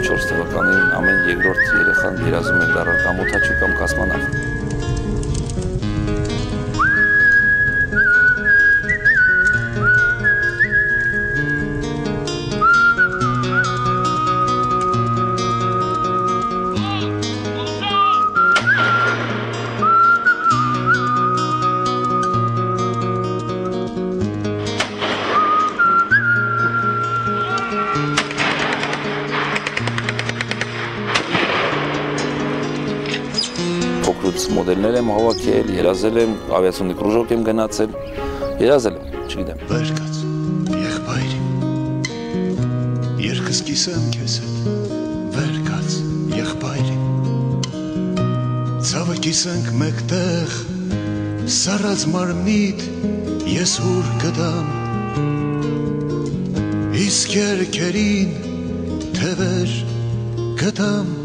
2004 թվականին ամեն երկրորդ երեխան երազում էր դառնալ կամ օդաչու կամ կոսմոնավտ։ Փոքրուց մոդելներ եմ հավաքել, երազել եմ, ավիացիոնի կրուժոկ եմ գնացել, երազել եմ, չգիտեմ։ Վեր կաց, եղբայրի, երկս կիսեմ քեզ հետ, վեր կաց, եղբայրի, ցավը կիսենք մեկտեղ, սառած մարմնիդ ես ուր կդամ, իսկ երկերին թևեր կդամ։